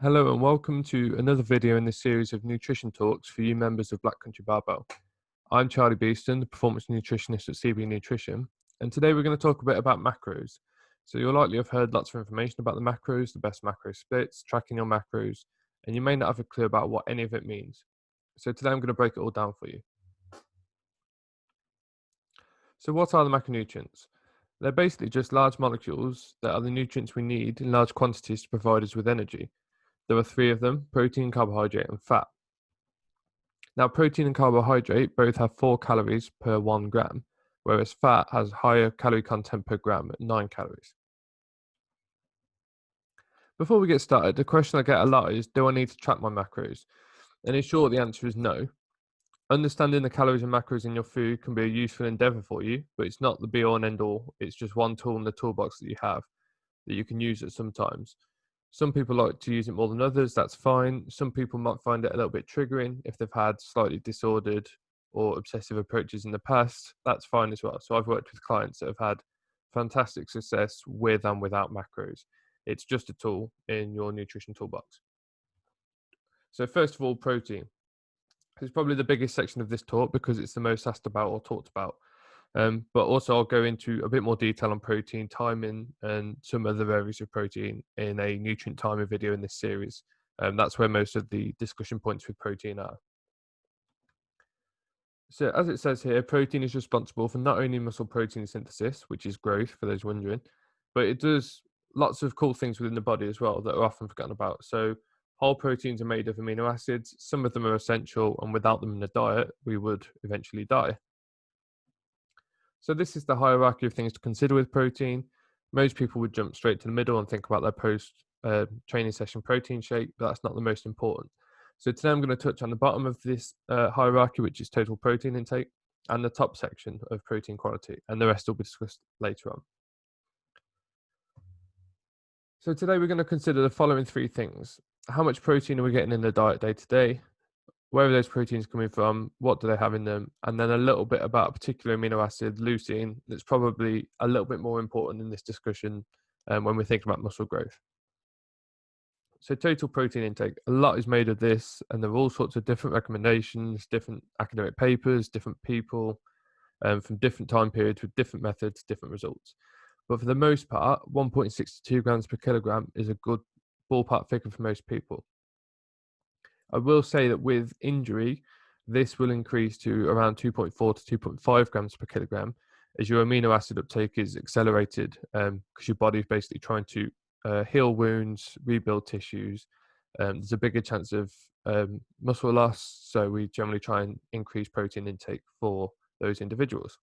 Hello and welcome to another video in this series of nutrition talks for you members of Country Barbell. I'm Charlie Beeston, the performance nutritionist at CB Nutrition, and today we're going to talk a bit about macros. So you'll likely have heard lots of information about the macros, the best macro splits, tracking your macros, and you may not have a clue about what any of it means. So today I'm going to break it all down for you. So what are the macronutrients? They're basically just large molecules that are the nutrients we need in large quantities to provide us with energy. There are three of them: protein, carbohydrate, and fat. Now, protein and carbohydrate both have 4 calories per 1 gram, whereas fat has higher calorie content per gram at 9 calories. Before we get started, the question I get a lot is, do I need to track my macros? And in short, the answer is no. Understanding the calories and macros in your food can be a useful endeavor for you, but it's not the be all and end all. It's just one tool in the toolbox that you have that you can use at some times. Some people like to use it more than others, that's fine. Some people might find it a little bit triggering if they've had slightly disordered or obsessive approaches in the past, that's fine as well. So I've worked with clients that have had fantastic success with and without macros. It's just a tool in your nutrition toolbox. So first of all, protein. It's probably the biggest section of this talk because it's the most asked about or talked about. But also I'll go into a bit more detail on protein timing and some other areas of protein in a nutrient timing video in this series. That's where most of the discussion points with protein are. So as it says here, protein is responsible for not only muscle protein synthesis, which is growth for those wondering, but it does lots of cool things within the body as well that are often forgotten about. So whole proteins are made of amino acids. Some of them are essential, and without them in the diet, we would eventually die. So this is the hierarchy of things to consider with protein. Most people would jump straight to the middle and think about their post training session protein shake, but that's not the most important. So today I'm going to touch on the bottom of this hierarchy, which is total protein intake, and the top section of protein quality, and the rest will be discussed later on. So today we're going to consider the following 3 things. How much protein are we getting in the diet day to day? Where are those proteins coming from? What do they have in them? And then a little bit about a particular amino acid, leucine, that's probably a little bit more important in this discussion when we're thinking about muscle growth. So total protein intake, a lot is made of this, and there are all sorts of different recommendations, different academic papers, different people from different time periods with different methods, different results. But for the most part, 1.62 grams per kilogram is a good ballpark figure for most people. I will say that with injury, this will increase to around 2.4 to 2.5 grams per kilogram as your amino acid uptake is accelerated because your body is basically trying to heal wounds, rebuild tissues. There's a bigger chance of muscle loss, so we generally try and increase protein intake for those individuals.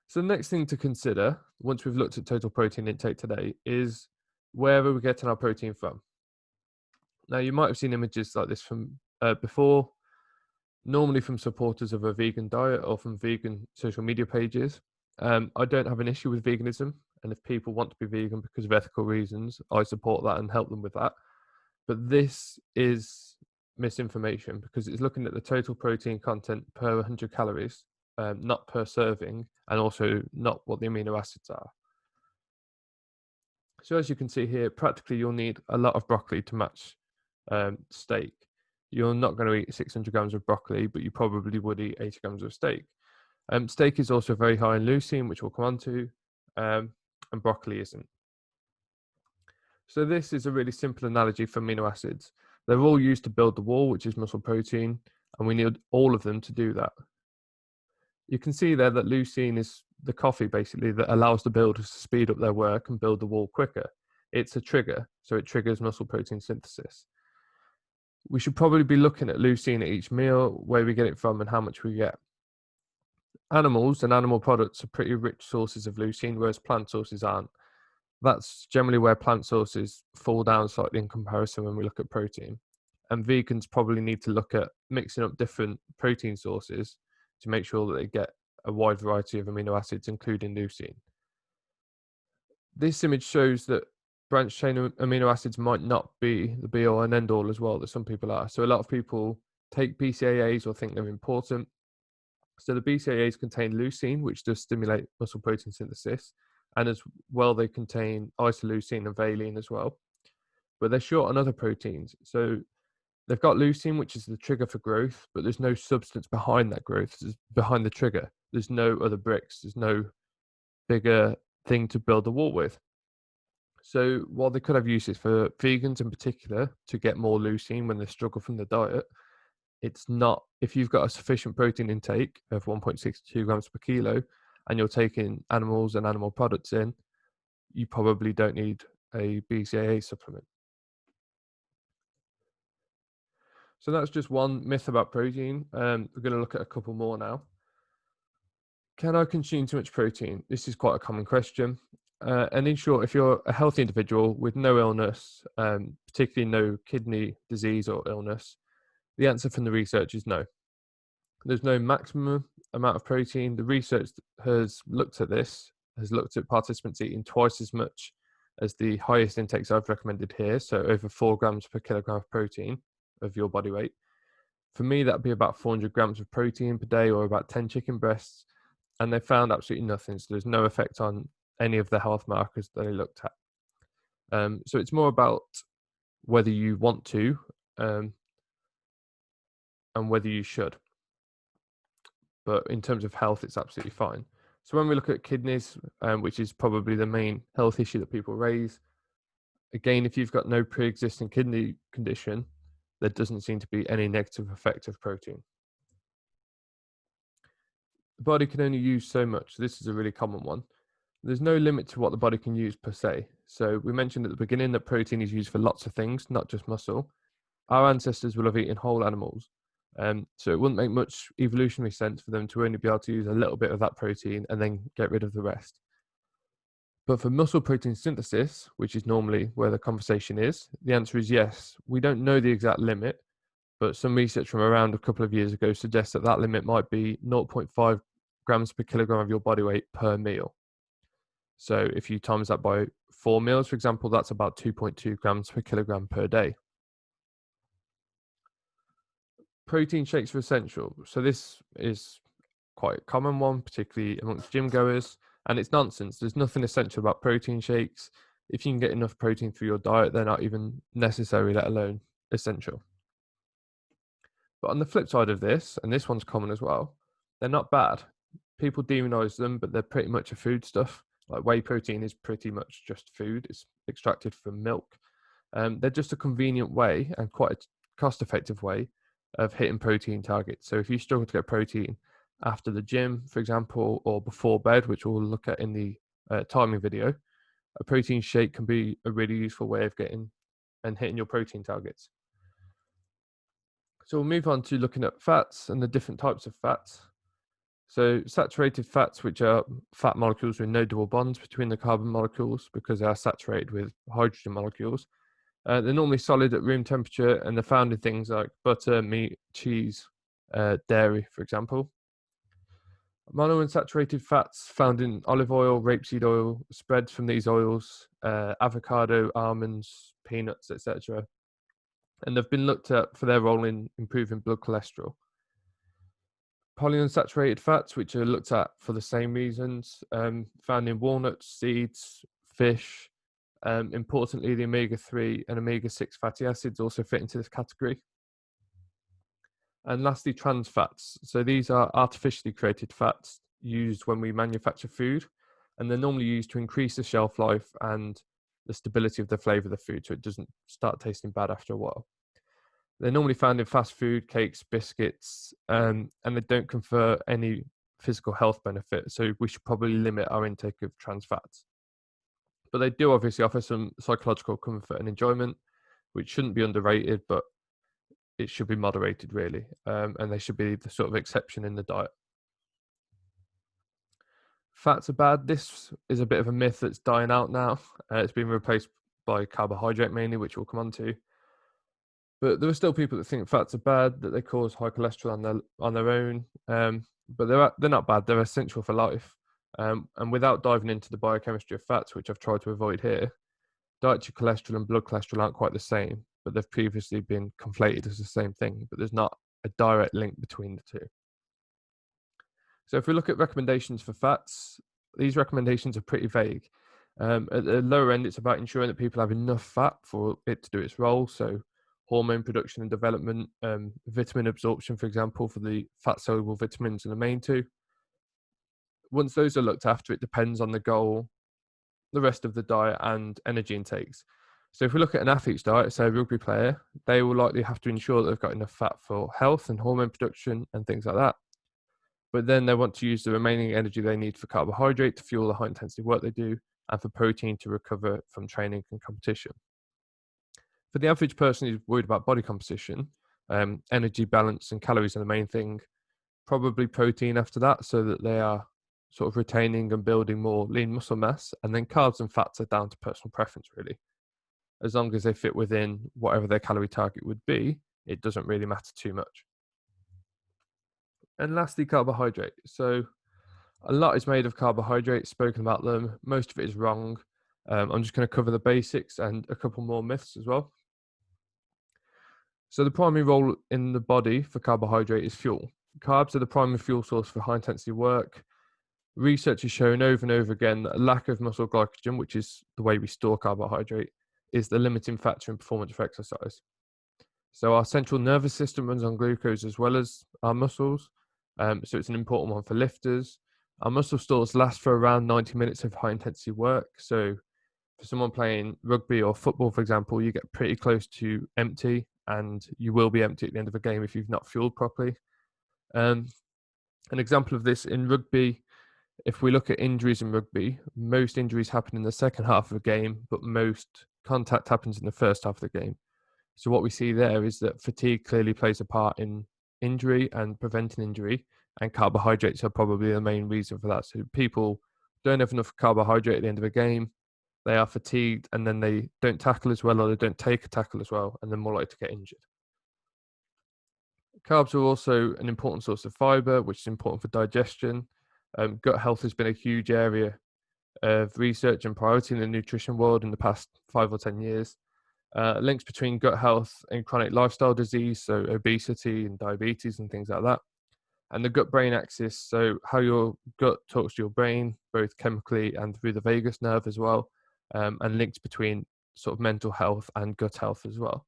So the next thing to consider, once we've looked at total protein intake today, is where are we getting our protein from? Now, you might have seen images like this from before, normally from supporters of a vegan diet or from vegan social media pages. I don't have an issue with veganism, and if people want to be vegan because of ethical reasons, I support that and help them with that. But this is misinformation because it's looking at the total protein content per 100 calories, not per serving, and also not what the amino acids are. So as you can see here, practically you'll need a lot of broccoli to match steak. You're not going to eat 600 grams of broccoli, but you probably would eat 80 grams of steak. Steak is also very high in leucine, which we'll come on to, and broccoli isn't. So this is a really simple analogy for amino acids. They're all used to build the wall, which is muscle protein, and we need all of them to do that. You can see there that leucine is the coffee, basically, that allows the builders to speed up their work and build the wall quicker. It's a trigger, so it triggers muscle protein synthesis. We should probably be looking at leucine at each meal, where we get it from and how much we get. Animals and animal products are pretty rich sources of leucine, whereas plant sources aren't. That's generally where plant sources fall down slightly in comparison when we look at protein. And vegans probably need to look at mixing up different protein sources to make sure that they get a wide variety of amino acids, including leucine. This image shows that branched chain amino acids might not be the be all and end all as well, that some people are. So a lot of people take BCAAs or think they're important. So the BCAAs contain leucine, which does stimulate muscle protein synthesis, and as well they contain isoleucine and valine as well. but they're short on other proteins. So they've got leucine, which is the trigger for growth, but there's no substance behind that growth, behind the trigger. There's no other bricks. There's no bigger thing to build the wall with. So while they could have uses for vegans in particular to get more leucine when they struggle from the diet, it's not, if you've got a sufficient protein intake of 1.62 grams per kilo and you're taking animals and animal products in, you probably don't need a BCAA supplement. So that's just one myth about protein. We're going to look at a couple more now. Can I consume too much protein? This is quite a common question. And in short, if you're a healthy individual with no illness, particularly no kidney disease or illness, the answer from the research is no. There's no maximum amount of protein. The research has looked at this, has looked at participants eating twice as much as the highest intakes I've recommended here, so over 4 grams per kilogram of protein of your body weight. For me, that'd be about 400 grams of protein per day or about 10 chicken breasts. And they found absolutely nothing. So there's no effect on any of the health markers that they looked at. So it's more about whether you want to and whether you should. But in terms of health, it's absolutely fine. So when we look at kidneys, which is probably the main health issue that people raise, again, if you've got no pre-existing kidney condition, there doesn't seem to be any negative effect of protein. The body can only use so much. This is a really common one. There's no limit to what the body can use per se. So we mentioned at the beginning that protein is used for lots of things, not just muscle. Our ancestors will have eaten whole animals. So it wouldn't make much evolutionary sense for them to only be able to use a little bit of that protein and then get rid of the rest. But for muscle protein synthesis, which is normally where the conversation is, the answer is yes. We don't know the exact limit, but some research from around a couple of years ago suggests that that limit might be 0.5 grams per kilogram of your body weight per meal. So if you times that by 4 meals, for example, that's about 2.2 grams per kilogram per day. Protein shakes are essential. So this is quite a common one, particularly amongst gym goers, and it's nonsense. There's nothing essential about protein shakes. If you can get enough protein through your diet, they're not even necessary, let alone essential. But on the flip side of this, and this one's common as well, they're not bad. People demonize them, but they're pretty much a food stuff. Like whey protein is pretty much just food. It's extracted from milk. They're just a convenient way and quite a cost-effective way of hitting protein targets. So if you struggle to get protein after the gym, for example, or before bed, which we'll look at in the timing video, a protein shake can be a really useful way of getting and hitting your protein targets. So we'll move on to looking at fats and the different types of fats. So saturated fats, which are fat molecules with no double bonds between the carbon molecules because they are saturated with hydrogen molecules. They're normally solid at room temperature and they're found in things like butter, meat, cheese, dairy, for example. Monounsaturated fats found in olive oil, rapeseed oil, spreads from these oils, avocado, almonds, peanuts, etc. And they've been looked at for their role in improving blood cholesterol. Polyunsaturated fats, which are looked at for the same reasons, found in walnuts, seeds, fish. Importantly, the omega-3 and omega-6 fatty acids also fit into this category. And lastly, trans fats. So these are artificially created fats used when we manufacture food, and they're normally used to increase the shelf life and the stability of the flavor of the food so it doesn't start tasting bad after a while. They're normally found in fast food, cakes, biscuits, and they don't confer any physical health benefit. So we should probably limit our intake of trans fats. But they do obviously offer some psychological comfort and enjoyment, which shouldn't be underrated, but it should be moderated really. And they should be the sort of exception in the diet. Fats are bad. This is a bit of a myth that's dying out now. It's been replaced by carbohydrate mainly, which we'll come on to. But there are still people that think fats are bad, that they cause high cholesterol on their own. But they're not bad. They're essential for life. And without diving into the biochemistry of fats, which I've tried to avoid here, dietary cholesterol and blood cholesterol aren't quite the same, but they've previously been conflated as the same thing. But there's not a direct link between the two. So if we look at recommendations for fats, these recommendations are pretty vague. At the lower end, it's about ensuring that people have enough fat for it to do its role. So, hormone production and development, vitamin absorption, for example, for the fat soluble vitamins are the main two. Once those are looked after, it depends on the goal, the rest of the diet, and energy intakes. So, if we look at an athlete's diet, say a rugby player, they will likely have to ensure that they've got enough fat for health and hormone production and things like that. But then they want to use the remaining energy they need for carbohydrate to fuel the high intensity work they do and for protein to recover from training and competition. For the average person who's worried about body composition, energy balance and calories are the main thing, probably protein after that, so that they are sort of retaining and building more lean muscle mass. And then carbs and fats are down to personal preference, really. As long as they fit within whatever their calorie target would be, it doesn't really matter too much. And lastly, carbohydrate. So a lot is made of carbohydrates, spoken about them. Most of it is wrong. I'm just going to cover the basics and a couple more myths as well. So the primary role in the body for carbohydrate is fuel. Carbs are the primary fuel source for high intensity work. Research has shown over and over again that a lack of muscle glycogen, which is the way we store carbohydrate, is the limiting factor in performance for exercise. So our central nervous system runs on glucose as well as our muscles. So it's an important one for lifters. Our muscle stores last for around 90 minutes of high intensity work. So for someone playing rugby or football, for example, you get pretty close to empty, and you will be empty at the end of a game if you've not fueled properly. An example of this in rugby, if we look at injuries in rugby, most injuries happen in the second half of a game, but most contact happens in the first half of the game. So what we see there is that fatigue clearly plays a part in injury and preventing injury, and carbohydrates are probably the main reason for that. So people don't have enough carbohydrate at the end of a game, they are fatigued, and then they don't tackle as well, or they don't take a tackle as well, and they're more likely to get injured. Carbs are also an important source of fiber, which is important for digestion. Gut health has been a huge area of research and priority in the nutrition world in the past 5 or 10 years. Links between gut health and chronic lifestyle disease, so obesity and diabetes and things like that. And the gut-brain axis, so how your gut talks to your brain, both chemically and through the vagus nerve as well, and links between sort of mental health and gut health as well.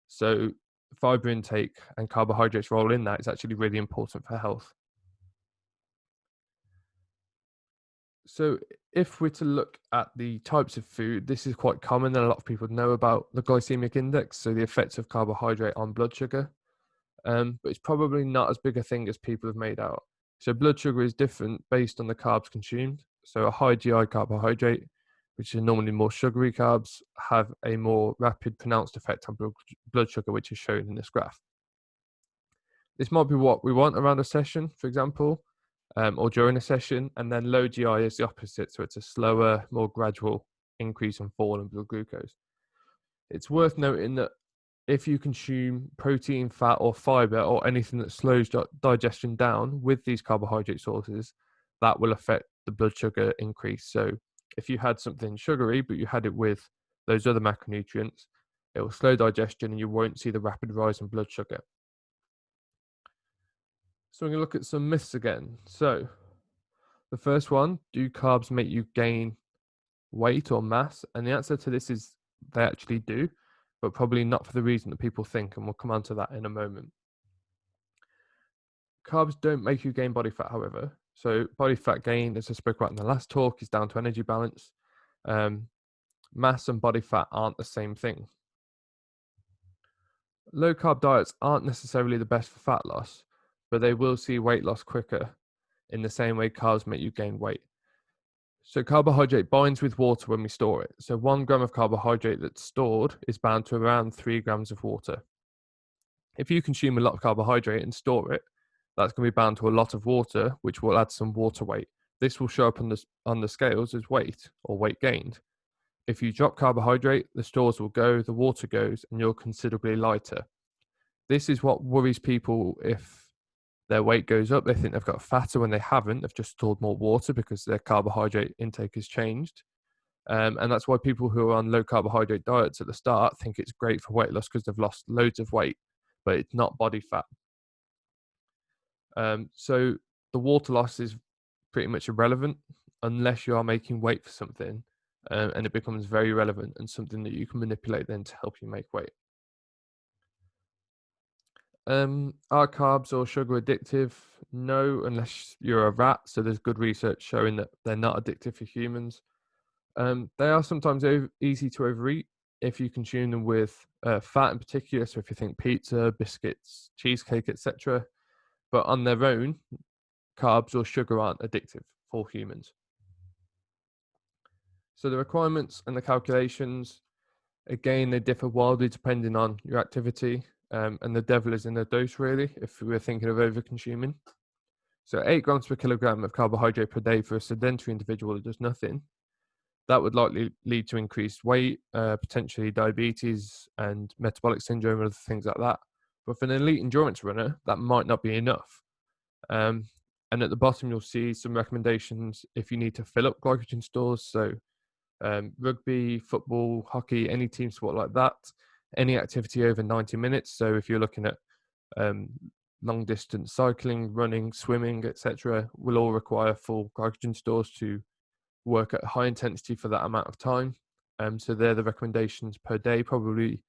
So fiber intake and carbohydrates role in that is actually really important for health. So if we're to look at the types of food, this is quite common and a lot of people know about the glycemic index, so the effects of carbohydrate on blood sugar. But it's probably not as big a thing as people have made out. So blood sugar is different based on the carbs consumed. So a high GI carbohydrate, which are normally more sugary carbs, have a more rapid, pronounced effect on blood sugar, which is shown in this graph. This might be what we want around a session, for example, or during a session, and then low GI is the opposite. So it's a slower, more gradual increase and fall in blood glucose. It's worth noting that if you consume protein, fat, or fiber, or anything that slows digestion down with these carbohydrate sources, that will affect the blood sugar increase. So if you had something sugary, but you had it with those other macronutrients, it will slow digestion and you won't see the rapid rise in blood sugar. So we're going to look at some myths again. So the first one, do carbs make you gain weight or mass? And the answer to this is they actually do, but probably not for the reason that people think, and we'll come on to that in a moment. Carbs don't make you gain body fat, however. So body fat gain, as I spoke about in the last talk, is down to energy balance. Mass and body fat aren't the same thing. Low carb diets aren't necessarily the best for fat loss, but they will see weight loss quicker in the same way carbs make you gain weight. So carbohydrate binds with water when we store it. So 1 gram of carbohydrate that's stored is bound to around 3 grams of water. If you consume a lot of carbohydrate and store it, that's going to be bound to a lot of water, which will add some water weight. This will show up on the scales as weight or weight gained. If you drop carbohydrate, the stores will go, the water goes, and you're considerably lighter. This is what worries people if their weight goes up. They think they've got fatter when they haven't. They've just stored more water because their carbohydrate intake has changed. And that's why people who are on low carbohydrate diets at the start think it's great for weight loss because they've lost loads of weight, but it's not body fat. So the water loss is pretty much irrelevant unless you are making weight for something. and it becomes very relevant and something that you can manipulate then to help you make weight. Are carbs or sugar addictive? No, unless you're a rat. So there's good research showing that they're not addictive for humans. They are sometimes easy to overeat if you consume them with fat in particular. So if you think pizza, biscuits, cheesecake, etc. But on their own, carbs or sugar aren't addictive for humans. So the requirements and the calculations, again, they differ wildly depending on your activity. And the devil is in the dose, really, if we're thinking of over-consuming. So 8 grams per kilogram of carbohydrate per day for a sedentary individual that does nothing, that would likely lead to increased weight, potentially diabetes and metabolic syndrome and other things like that. But for an elite endurance runner, that might not be enough. And at the bottom, you'll see some recommendations if you need to fill up glycogen stores. So rugby, football, hockey, any team sport like that, any activity over 90 minutes. So if you're looking at long distance cycling, running, swimming, etc., will all require full glycogen stores to work at high intensity for that amount of time. So they're the recommendations per day, probably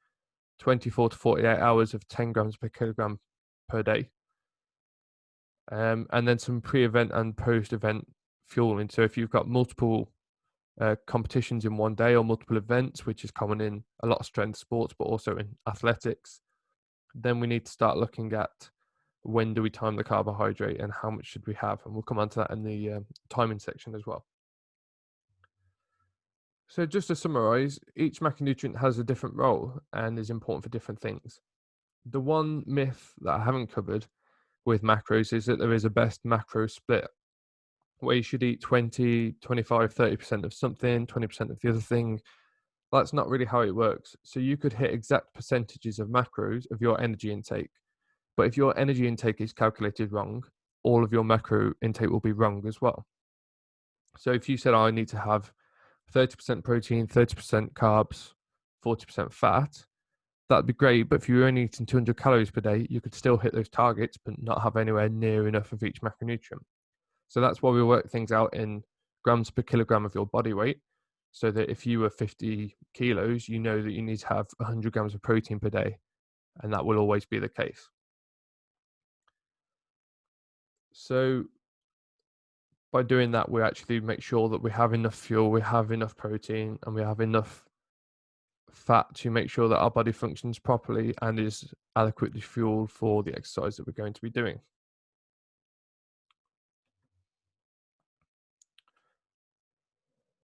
24 to 48 hours of 10 grams per kilogram per day. And then some pre-event and post-event fueling. So if you've got multiple competitions in one day or multiple events, which is common in a lot of strength sports, but also in athletics, then we need to start looking at when do we time the carbohydrate and how much should we have. And we'll come on to that in the timing section as well. So just to summarize, each macronutrient has a different role and is important for different things. The one myth that I haven't covered with macros is that there is a best macro split where you should eat 20, 25, 30% of something, 20% of the other thing. That's not really how it works. So you could hit exact percentages of macros of your energy intake. But if your energy intake is calculated wrong, all of your macro intake will be wrong as well. So if you said, I need to have 30% protein, 30% carbs, 40% fat, that'd be great. But if you're only eating 200 calories per day, you could still hit those targets, but not have anywhere near enough of each macronutrient. So that's why we work things out in grams per kilogram of your body weight. So that if you were 50 kilos, you know that you need to have 100 grams of protein per day. And that will always be the case. So by doing that, we actually make sure that we have enough fuel, we have enough protein, and we have enough fat to make sure that our body functions properly and is adequately fueled for the exercise that we're going to be doing.